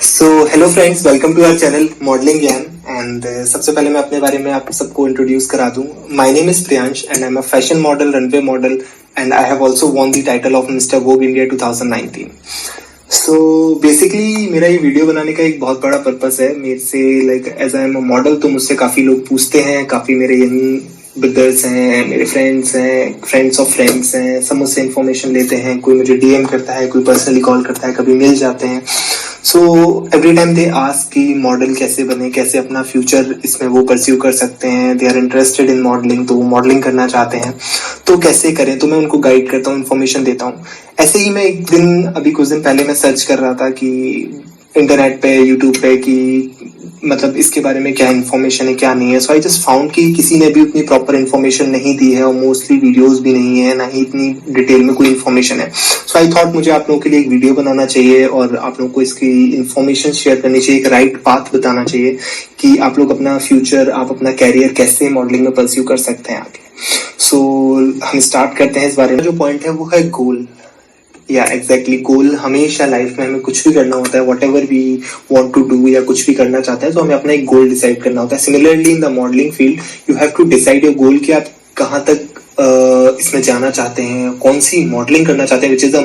So hello friends, welcome to our channel modelling Gyan. And सबसे पहले मैं अपने बारे में आप सबको इंट्रोड्यूस करा दूं। My name is Priyansh and I am a fashion model, runway model and I have also won the title of mister Vogue India 2019। So basically मेरा ये वीडियो बनाने का एक बहुत बड़ा पर्पस है। मेरे से like as I am a model तो मुझसे काफ़ी लोग पूछते हैं, काफ़ी मेरे यंग ब्रदर्स हैं, मेरे फ्रेंड्स हैं, फ्रेंड्स ऑफ फ्रेंड्स हैं, सब मुझसे इन्फॉर्मेशन लेते हैं। कोई मुझे डीएम करता है, कोई पर्सनली कॉल करता है, कभी मिल जाते हैं। So every time they ask कि मॉडल कैसे बने, कैसे अपना फ्यूचर इसमें वो परस्यू कर सकते हैं। They are interested in modelling, तो वो मॉडलिंग करना चाहते हैं, तो कैसे करें। तो मैं उनको गाइड करता हूँ, इन्फॉर्मेशन देता हूँ। ऐसे ही मैं एक दिन, अभी कुछ दिन पहले मैं सर्च कर रहा था कि इंटरनेट पे, यूट्यूब पे, कि मतलब इसके बारे में क्या इन्फॉर्मेशन है, क्या नहीं है। सो आई जस्ट फाउंड कि किसी ने भी उतनी प्रॉपर इन्फॉर्मेशन नहीं दी है और मोस्टली वीडियोस भी नहीं है, ना ही इतनी डिटेल में कोई इन्फॉर्मेशन है। सो आई थॉट मुझे आप लोगों के लिए एक वीडियो बनाना चाहिए और आप लोगों को इसकी इन्फॉर्मेशन शेयर करनी चाहिए, एक राइट पाथ बताना चाहिए कि आप लोग अपना फ्यूचर, आप अपना कैरियर कैसे मॉडलिंग में परस्यू कर सकते हैं आगे। सो हम स्टार्ट करते हैं इस बारे में। जो पॉइंट है वो है गोल। या एग्जैक्टली गोल। हमेशा लाइफ में हमें कुछ भी करना होता है, whatever we want to do, या कुछ भी करना चाहते हैं तो हमें अपना एक गोल डिसाइड करना होता है। Similarly in the modelling field you have to decide your goal कि आप कहाँ तक इसमें जाना चाहते हैं, कौन सी मॉडलिंग करना चाहते हैं, which is the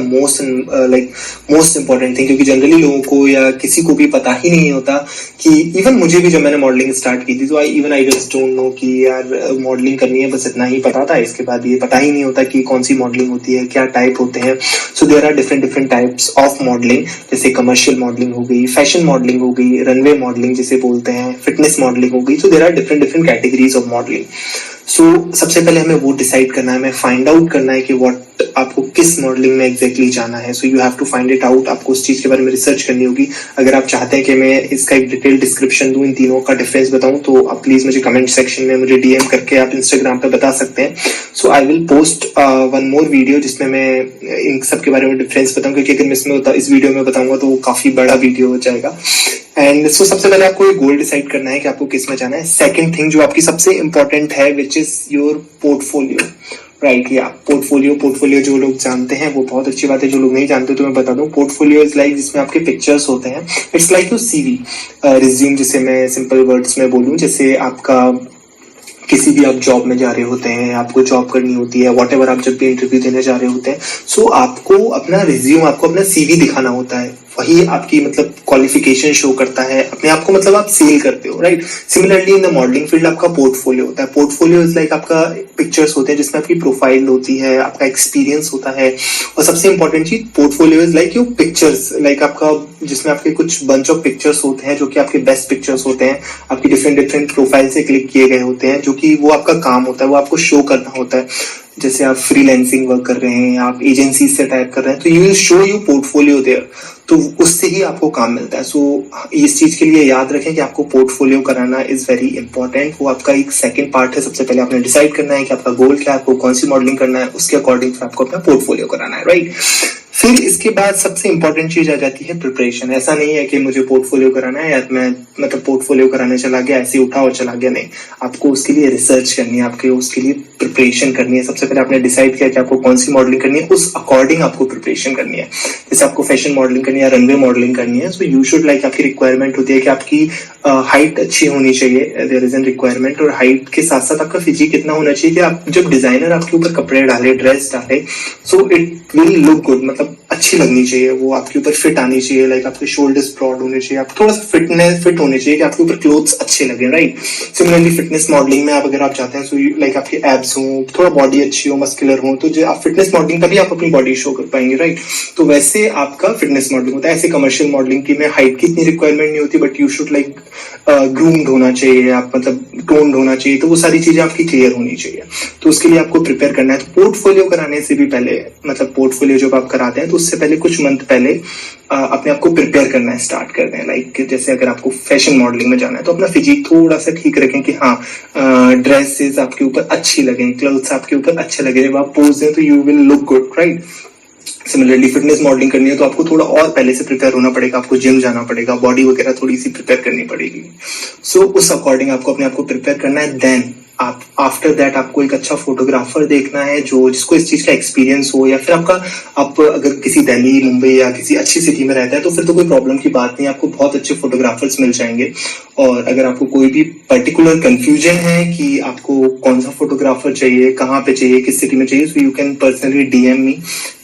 most important thing. क्योंकि जनरली लोगों को या किसी को भी पता ही नहीं होता कि, इवन मुझे भी जब मैंने मॉडलिंग स्टार्ट की थी तो आई जस्ट डोंट नो कि यार मॉडलिंग करनी है, बस इतना ही पता था। इसके बाद ये पता ही नहीं होता कि कौन सी मॉडलिंग होती है, क्या टाइप होते हैं। So there are different types of modelling, जैसे कमर्शियल मॉडलिंग हो गई, फैशन मॉडलिंग हो गई, रनवे मॉडलिंग जिसे बोलते हैं, फिटनेस मॉडलिंग हो गई। So there are different categories of modelling. So सबसे पहले हमें वो डिसाइड करना है, हमें फाइंड आउट करना है कि व्हाट आपको किस मॉडलिंग में एग्जैक्टली जाना है। So you have to find it out. आपको उस चीज के बारे में रिसर्च करनी होगी। अगर आप चाहते हैं कि मैं इसका एक डिटेल डिस्क्रिप्शन दूं, इन तीनों का डिफरेंस बताऊं, तो आप प्लीज मुझे कमेंट सेक्शन में मुझे डीएम करके आप इंस्टाग्राम पे बता सकते हैं। So I will post one more video जिसमें मैं इन सब के बारे में डिफरेंस बताऊं, क्योंकि अगर मैं इस वीडियो में बताऊंगा तो वो काफी बड़ा वीडियो हो जाएगा। एंड सो सबसे पहले आपको एक गोल डिसाइड करना है कि आपको किस में जाना है। सेकंड थिंग जो आपकी सबसे इंपॉर्टेंट है, which is your portfolio. Right, या पोर्टफोलियो जो लोग जानते हैं वो बहुत अच्छी बात है, जो लोग नहीं जानते तो मैं बता दूं। पोर्टफोलियो इज लाइक जिसमें आपके पिक्चर्स होते हैं। It's like your CV, resume जिसे मैं सिंपल वर्ड्स में बोलूं। जैसे आपका किसी भी आप जॉब में जा रहे होते हैं, आपको जॉब करनी होती है, वॉट एवर, आप जब भी इंटरव्यू देने जा रहे होते हैं, सो आपको अपना रिज्यूम, आपको अपना सीवी दिखाना होता है। वही आपकी मतलब क्वालिफिकेशन शो करता है, अपने आप को मतलब आप सेल करते हो। Right, similarly in the modelling field आपका पोर्टफोलियो होता है। पोर्टफोलियो इज लाइक आपका पिक्चर्स होते हैं जिसमें आपकी प्रोफाइल होती है, आपका एक्सपीरियंस होता है। और सबसे इंपॉर्टेंट चीज, portfolio is like your pictures, like आपका जिसमें आपके कुछ बंच ऑफ पिक्चर्स होते हैं जो कि आपके बेस्ट पिक्चर्स होते हैं, आपकी डिफरेंट प्रोफाइल से क्लिक किए गए होते हैं, जो कि वो आपका काम होता है, वो आपको शो करना होता है। जैसे आप फ्रीलांसिंग वर्क कर रहे हैं, आप एजेंसी से टाइप कर रहे हैं, तो you will show you portfolio there, तो उससे ही आपको काम मिलता है। सो इस चीज के लिए याद रखें कि आपको पोर्टफोलियो कराना इज वेरी इंपॉर्टेंट। वो आपका एक सेकंड पार्ट है। सबसे पहले आपने डिसाइड करना है कि आपका गोल क्या है, आपको कौन सी मॉडलिंग करना है, उसके अकॉर्डिंग आपको अपना पोर्टफोलियो कराना है। राइट, फिर इसके बाद सबसे इंपॉर्टेंट चीज आ जाती है प्रिपरेशन। ऐसा नहीं है कि मुझे पोर्टफोलियो कराना है या मैं मतलब पोर्टफोलियो कराने चला गया, ऐसे उठा और चला गया। नहीं, आपको उसके लिए रिसर्च करनी है, आपके उसके लिए प्रिपरेशन करनी है। सबसे पहले आपने डिसाइड किया कि आपको कौन सी मॉडलिंग करनी है, उस अकॉर्डिंग आपको प्रिपरेशन करनी है। जैसे आपको फैशन मॉडलिंग करनी है, रनवे मॉडलिंग करनी है, सो यू शुड लाइक, आपकी रिक्वायरमेंट होती है कि आपकी हाइट अच्छी होनी चाहिए। There is an requirement. और हाइट के साथ साथ आपका फिजिक कितना होना चाहिए कि आप जब डिजाइनर आपके ऊपर कपड़े डाले, ड्रेस डाले, so it will look good, मतलब अच्छी लगनी चाहिए, वो आपके ऊपर फिट आनी चाहिए। लाइक आपके शोल्डर्स ब्रॉड होने चाहिए, आप थोड़ा सा फिट होने चाहिए कि आपके ऊपर क्लोथ्स अच्छे लगे। राइट, सिमिलरली फिटनेस मॉडलिंग में आप अगर आप चाहते हैं सो लाइक आपके एब्स हो, थोड़ा बॉडी अच्छी हो, मस्कुलर हो, तो जो आप फिटनेस मॉडलिंग तभी आप अपनी बॉडी शो कर पाएंगे। राइट, तो वैसे आपका फिटनेस मॉडलिंग होता है। ऐसे कमर्शियल मॉडलिंग की में हाइट की इतनी रिक्वायरमेंट नहीं होती, but you should like groomed होना चाहिए, आप मतलब टोन्ड होना चाहिए, तो वो सारी चीजें आपकी क्लियर होनी चाहिए। तो उसके लिए आपको प्रिपेयर करना है। तो पोर्टफोलियो कराने से भी पहले, मतलब पोर्टफोलियो जब आप कराते हैं तो उससे पहले कुछ मंथ पहले अपने आप को प्रिपेयर करना है, स्टार्ट कर दें। लाइक जैसे अगर आपको फैशन मॉडलिंग में जाना है तो अपना फिजिक थोड़ा सा ठीक रखें कि हाँ ड्रेसेस आपके ऊपर अच्छी लगे, क्लोथ्स आपके ऊपर अच्छे लगे, जब आप पोज दें तो you will look good. Right, similarly fitness modelling करनी है तो आपको थोड़ा और पहले से प्रिपेयर होना पड़ेगा, आपको जिम जाना पड़ेगा, बॉडी वगैरह थोड़ी सी प्रिपेयर करनी पड़ेगी। सो उस अकॉर्डिंग आपको अपने आप को प्रिपेयर करना है। देन आप आफ्टर दैट आपको एक अच्छा फोटोग्राफर देखना है जो जिसको इस चीज का एक्सपीरियंस हो, या फिर आप अगर किसी दिल्ली मुंबई या किसी अच्छी सिटी में रहता है तो फिर तो कोई प्रॉब्लम की बात नहीं, आपको बहुत अच्छे फोटोग्राफर्स मिल जाएंगे। और अगर आपको कोई भी पर्टिकुलर कंफ्यूजन है कि आपको कौन सा फोटोग्राफर चाहिए, कहाँ पे चाहिए, किस सिटी में चाहिए, so you can personally DM मी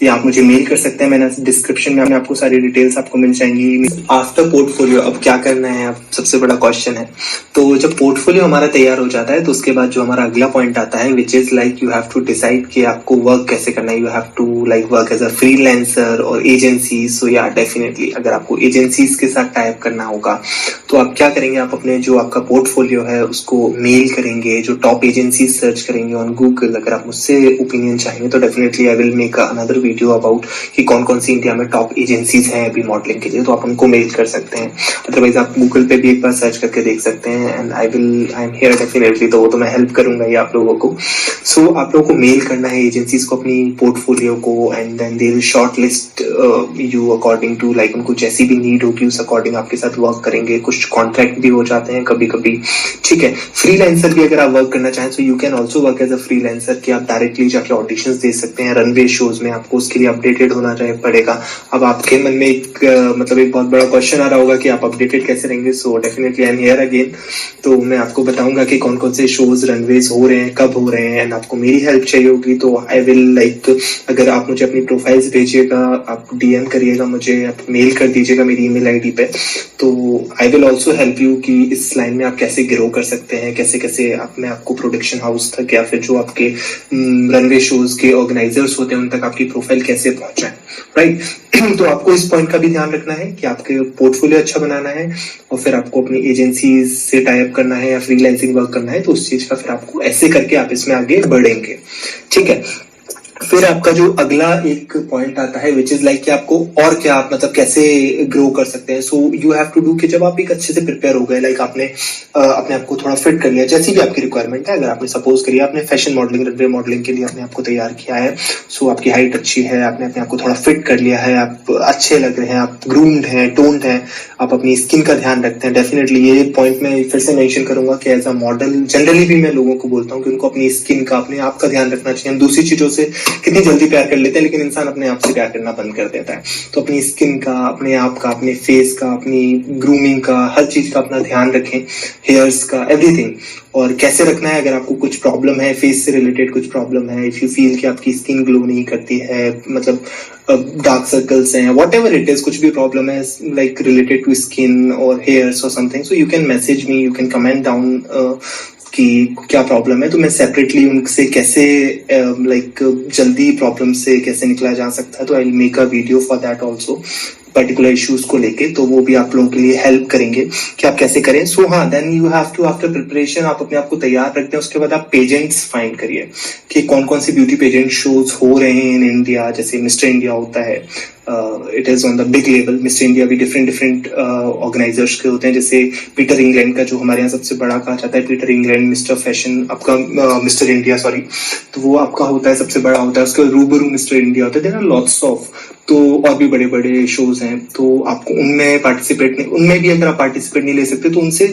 या आप मुझे मेल कर सकते हैं। मैंने डिस्क्रिप्शन में आपको सारी डिटेल्स आपको मिल जाएंगी। आफ्टर पोर्टफोलियो अब क्या करना है, अब सबसे बड़ा क्वेश्चन है। तो जब पोर्टफोलियो हमारा तैयार हो जाता है तो उसके बाद जो हमारा अगला पॉइंट आता है which is like you have to decide कि आपको वर्क कैसे करना है। You have to like work as a freelancer और एजेंसी। सो या डेफिनेटली अगर आपको एजेंसीज के साथ टाइप करना होगा तो आप क्या करेंगे, आप अपने जो आपका पोर्टफोलियो है उसको मेल करेंगे, जो टॉप एजेंसी सर्च करेंगे ऑन गूगल। अगर आप मुझसे ओपिनियन चाहेंगे तो definitely I will make another video about कि कौन कौन सी इंडिया में टॉप एजेंसीज हैं अभी मॉडलिंग के लिए, तो आप उनको मेल कर सकते हैं। अदरवाइज आप गूगल पे भी एक बार सर्च करके देख सकते हैं and I am here definitely, तो वो तो मैं हेल्प करूंगा ही आप लोगों को। सो आप लोगों को मेल करना है एजेंसीज को अपनी पोर्टफोलियो को and then they will shortlist you according to like उनको जैसी भी नीड होगी उस अकॉर्डिंग आपके साथ वर्क करेंगे। कुछ कॉन्ट्रैक्ट भी हो जाते हैं कभी कभी, ठीक है। फ्रीलांसर भी अगर आप वर्क करना चाहें तो you can also work as a freelancer कि आप डायरेक्टली जाके ऑडिशंस दे सकते हैं रनवे शोज में। आपको उसके लिए अपडेटेड होना पड़ेगा। अब आपके मन में एक मतलब एक बहुत बड़ा क्वेश्चन आ रहा होगा कि आप अपडेटेड कैसे रहेंगे। So definitely I am here again, तो मैं आपको बताऊंगा कि कौन कौन से शोज रनवेज हो रहे हैं, कब हो रहे हैं। एंड आपको मेरी हेल्प चाहिए होगी तो आई विल लाइक अगर आप मुझे अपनी प्रोफाइल्स भेजिएगा, आप DM करिएगा मुझे, आप मेल कर दीजिएगा मेरी ईमेल ID पे, तो I will also help you कि इस लाइन में आप कैसे ग्रो कर सकते हैं, कैसे कैसे मैं आपको प्रोडक्शन हाउस तक या फिर जो आपके रनवे शोज के ऑर्गेनाइजर्स होते हैं उन तक आपकी प्रोफाइल कैसे पहुंचाएं, राइट। तो आपको इस पॉइंट का भी ध्यान रखना है कि आपके पोर्टफोलियो अच्छा बनाना है और फिर आपको अपनी एजेंसीज से टाई अप करना है या फ्रीलांसिंग वर्क करना है, तो उस चीज का फिर आपको ऐसे करके आप इसमें आगे बढ़ेंगे, ठीक है। फिर आपका जो अगला एक पॉइंट आता है विच इज लाइक कि आपको और क्या आप मतलब कैसे ग्रो कर सकते हैं। So you have to do कि जब आप एक अच्छे से प्रिपेयर हो गए, लाइक आपने अपने आप को थोड़ा फिट कर लिया जैसी भी आपकी रिक्वायरमेंट है। अगर आपने सपोज करिए आपने फैशन मॉडलिंग, रनवे मॉडलिंग के लिए अपने आप को तैयार किया है, सो आपकी हाइट अच्छी है, आपने अपने आप को थोड़ा फिट कर लिया है, आप अच्छे लग रहे हैं, आप ग्रूम्ड हैं, टोन्ड हैं, आप अपनी स्किन का ध्यान रखते हैं। डेफिनेटली ये पॉइंट मैं फिर से मेंशन करूंगा कि एज अ मॉडल जनरली भी मैं लोगों को बोलता हूँ कि उनको अपनी स्किन का, अपने आप का ध्यान रखना चाहिए। हम दूसरी चीजों से कितनी जल्दी प्यार कर लेते हैं लेकिन इंसान अपने आप से प्यार करना बंद कर देता है। तो अपनी स्किन का, अपने आप का, अपने फेस का, अपनी ग्रूमिंग का, हर चीज का अपना ध्यान रखें, हेयर्स का, एवरीथिंग। और कैसे रखना है, अगर आपको कुछ प्रॉब्लम है, फेस से रिलेटेड कुछ प्रॉब्लम है, इफ यू फील कि आपकी स्किन ग्लो नहीं करती है, मतलब डार्क सर्कल्स हैं, वॉट एवर इट इज, कुछ भी प्रॉब्लम है लाइक रिलेटेड टू स्किन और हेयर्स और something, so you can message me, you can comment down कि क्या प्रॉब्लम है, तो मैं सेपरेटली उनसे कैसे लाइक जल्दी प्रॉब्लम से कैसे निकला जा सकता है, तो आई will make a video for that also, particular issues को लेके, तो वो भी आप लोगों के लिए हेल्प करेंगे कि आप कैसे करें। सो हाँ, then you have to after preparation आप अपने आप को तैयार रखते हैं, उसके बाद आप पेजेंट्स फाइंड करिए कि कौन कौन से ब्यूटी पेजेंट शोज हो रहे हैं इन इंडिया। जैसे मिस्टर इंडिया होता है, it is on the big level. Mister India भी डिफरेंट ऑर्गेनाइजर्स के होते हैं, जैसे पीटर इंग्लैंड का जो हमारे यहाँ सबसे बड़ा कहा जाता है, पीटर इंग्लैंड मिस्टर फैशन आपका मिस्टर इंडिया सॉरी, तो वो आपका होता है सबसे बड़ा होता है। उसके रूबरू मिस्टर इंडिया होता है। देयर आर लॉट्स ऑफ, तो और भी बड़े बड़े शोज हैं, तो आपको उनमें पार्टिसिपेट नहीं, उनमें भी अगर आप पार्टिसिपेट नहीं ले सकते तो उनसे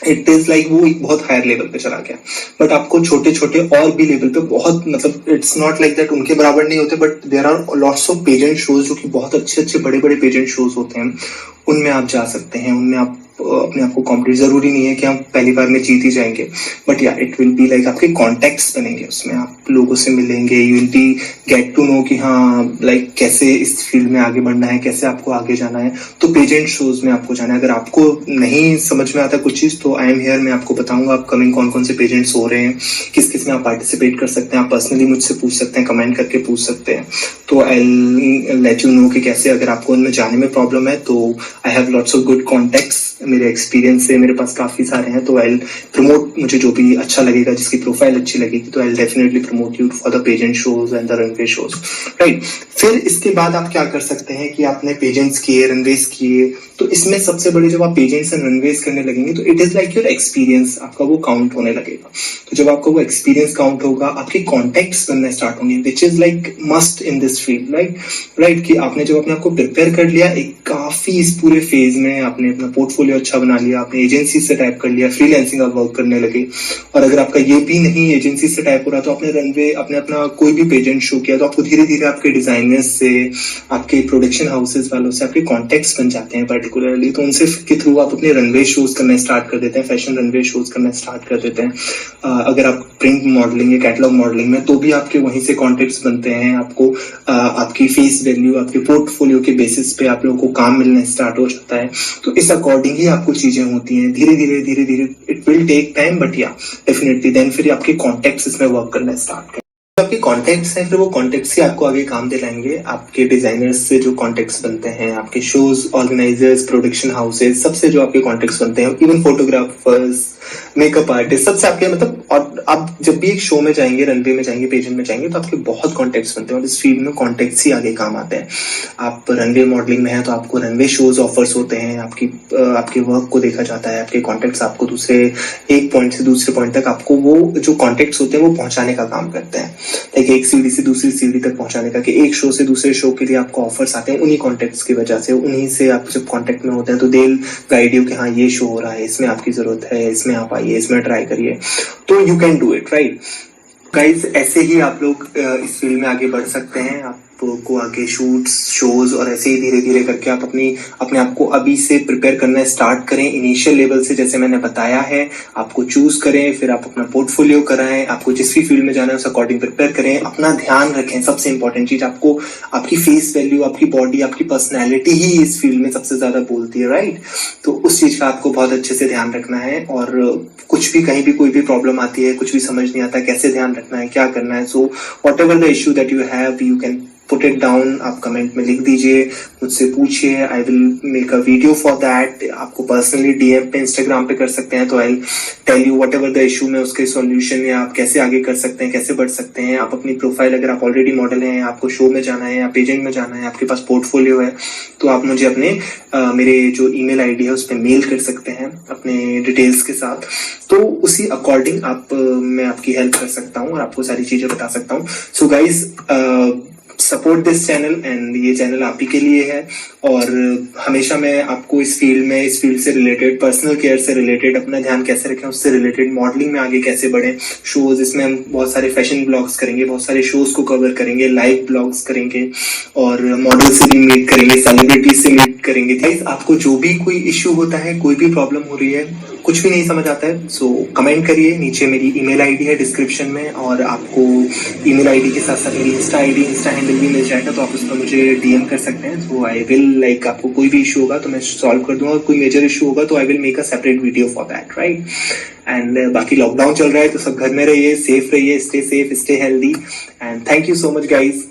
इट इज लाइक वो एक बहुत हायर लेवल पे चला गया। बट आपको छोटे छोटे और भी लेवल पे बहुत, मतलब इट्स नॉट लाइक दैट उनके बराबर नहीं होते, but there are lots of pageant shows जो कि बहुत अच्छे अच्छे बड़े बड़े पेजेंट शोज होते हैं, उनमें आप जा सकते हैं। उनमें आप अपने आप को कॉम्पिटिट, जरूरी नहीं है कि हम पहली बार में जीत ही जाएंगे, but yeah it will be like आपके कॉन्टेक्ट्स बनेंगे, उसमें आप लोगों से मिलेंगे, you will be get to know कि हाँ लाइक कैसे इस फील्ड में आगे बढ़ना है, कैसे आपको आगे जाना है। तो पेजेंट शोज में आपको जाना है। अगर आपको नहीं समझ में आता कुछ चीज तो आई एम हियर, मैं आपको बताऊंगा अपकमिंग कौन कौन से पेजेंट्स हो रहे हैं, किस किस में आप पार्टिसिपेट कर सकते हैं। आप पर्सनली मुझसे पूछ सकते हैं, कमेंट करके पूछ सकते हैं, तो आई लेट यू नो कि कैसे। अगर आपको उनमें जाने में प्रॉब्लम है तो I have lots of good contacts, मेरे एक्सपीरियंस से मेरे पास काफी सारे हैं, तो आई प्रमोट, मुझे जो भी अच्छा लगेगा, जिसकी प्रोफाइल अच्छी लगेगी, तो I definitely promote you for the pageant shows and the runway shows, right. फिर इसके बाद आप क्या कर सकते हैं कि आपने पेजेंट्स किए, रनवेज किए, तो इसमें सबसे बड़े जब आप पेजेंट्स एंड रनवेज करने लगेंगे तो it is like your experience, आपका वो काउंट होने लगेगा। तो जब आपका वो एक्सपीरियंस काउंट होगा, आपके कॉन्टेक्ट्स बनने स्टार्ट होंगे, विच is like must in this field, right. कि आपने जब अपने आपको प्रिपेयर कर लिया, एक काफी इस पूरे फेज में आपने अपना पोर्टफोलियो पोर्टफोलियो अच्छा बना लिया, आपने एजेंसी से टाइप कर लिया, फ्रीलांसिंग आप वर्क करने लगे, और अगर आपका ये भी नहीं एजेंसी से टाइप हो रहा तो आपने रनवे आपने अपना कोई भी पेजेंट शो किया, तो आपको धीरे धीरे आपके डिजाइनर्स से, आपके प्रोडक्शन हाउसेज वालों से आपके कॉन्टेक्ट्स बन जाते हैं पर्टिकुलरली, तो उनसे के थ्रू आप अपने रनवे शोज करना स्टार्ट कर देते हैं, फैशन रनवे शोज करना स्टार्ट कर देते हैं। अगर आप प्रिंट मॉडलिंग या कैटलॉग मॉडलिंग में, तो भी आपके वहीं से कॉन्टेक्ट्स बनते हैं, आपको आपकी फेस वैल्यू, आपके पोर्टफोलियो के बेसिस पे आप लोगों को काम मिलना स्टार्ट हो जाता है। तो इस अकॉर्डिंग ही आपको चीजें होती हैं, धीरे धीरे it will take time, but yeah definitely then फिर आपके कॉन्टेक्ट्स इसमें वर्क करना स्टार्ट करें। आपके कॉन्टेक्ट्स हैं, फिर वो कॉन्टेक्ट्स ही आपको आगे काम दिलाएंगे। आपके डिजाइनर्स से जो कॉन्टेक्ट्स बनते हैं, आपके शोज ऑर्गेनाइजर्स, प्रोडक्शन हाउसेज, सबसे जो आपके कॉन्टेक्ट्स बनते हैं, इवन फोटोग्राफर्स, मेकअप आर्टिस्ट, सबसे आपके मतलब, और आप जब भी एक शो में जाएंगे, रनवे में जाएंगे, पेजेंट में जाएंगे, तो आपके बहुत कॉन्टेक्ट्स बनते हैं, और इस फील्ड में कॉन्टेक्ट्स ही आगे काम आते हैं। आप रनवे मॉडलिंग में हैं तो आपको रनवे शोज ऑफर्स होते हैं, आपके वर्क को देखा जाता है, आपके कॉन्टेक्ट्स आपको दूसरे एक पॉइंट से दूसरे पॉइंट तक, आपको वो जो कॉन्टेक्ट्स होते हैं वो पहुंचाने का काम करते हैं, लाइक एक सीढ़ी से दूसरी सीढ़ी तक पहुंचाने का, कि एक शो से दूसरे शो के लिए आपको ऑफर्स आते हैं उन्हीं कॉन्टेक्ट्स की वजह से। उन्हीं से आप जब कॉन्टेक्ट में होते हैं तो दे गाइड यू कि हाँ ये शो हो रहा है, इसमें आपकी जरूरत है, इसमें आप आइए, इसमें ट्राई करिए, तो you can do it, right guys. ऐसे ही आप लोग इस फील्ड में आगे बढ़ सकते हैं। आपको आगे शूट्स, शोज, और ऐसे ही धीरे धीरे करके आप अपने आप को अभी से प्रिपेयर करना स्टार्ट करें, इनिशियल लेवल से, जैसे मैंने बताया है। आपको चूज करें, फिर आप अपना पोर्टफोलियो कराएं, आपको जिस भी फील्ड में जाना है उस अकॉर्डिंग प्रिपेयर करें, अपना ध्यान रखें। सबसे इंपॉर्टेंट चीज, आपको आपकी फेस वैल्यू, आपकी बॉडी, आपकी पर्सनैलिटी ही इस फील्ड में सबसे ज्यादा बोलती है, राइट। तो उस चीज का आपको बहुत अच्छे से ध्यान रखना है, और कुछ भी कहीं भी कोई भी प्रॉब्लम आती है, कुछ भी समझ नहीं आता, कैसे ध्यान रखना है, क्या करना है, so whatever the issue that you have, you can put it down, आप कमेंट में लिख दीजिए, मुझसे पूछिए, I will make a video for that. आपको पर्सनली डीएम पे, इंस्टाग्राम पे कर सकते हैं, तो I tell you whatever the issue में उसके सॉल्यूशन, या आप कैसे आगे कर सकते हैं, कैसे बढ़ सकते हैं। आप अपनी प्रोफाइल, अगर आप ऑलरेडी मॉडल हैं, आपको शो में जाना है या पेजेंट में जाना है, आपके पास पोर्टफोलियो है, तो आप मुझे अपने मेरे जो ईमेल आईडी है उस पर मेल कर सकते हैं अपने डिटेल्स के साथ, तो उसी अकॉर्डिंग मैं आपकी हेल्प कर सकता हूँ और आपको सारी चीजें बता सकता हूँ। So guys, support this channel, and ये चैनल आप ही के लिए है, और हमेशा मैं आपको इस फील्ड से रिलेटेड, पर्सनल केयर से रिलेटेड, अपना ध्यान कैसे रखें उससे रिलेटेड, मॉडलिंग में आगे कैसे बढ़े, शोज, इसमें हम बहुत सारे फैशन ब्लॉग्स करेंगे, बहुत सारे शोज को कवर करेंगे, लाइव ब्लॉग्स करेंगे, और मॉडल से भी मीट करेंगे, सेलिब्रिटी से मीट करेंगे। गाइस, आपको जो भी कोई इश्यू होता है, कोई भी प्रॉब्लम हो रही है, कुछ भी नहीं समझ आता है, सो कमेंट करिए, नीचे मेरी ईमेल आईडी है डिस्क्रिप्शन में, और आपको ईमेल आईडी के साथ साथ मेरी इंस्टा हैंडल भी मिल जाएगा, तो आप उस पर मुझे डीएम कर सकते हैं। सो आई विल, लाइक, आपको कोई भी इशू होगा तो मैं सॉल्व कर दूंगा, कोई मेजर इशू होगा तो आई will make a separate video for that, right. And बाकी लॉकडाउन चल रहा है तो सब घर में रहिए, सेफ रहिए, stay safe, stay healthy, and thank you so much guys.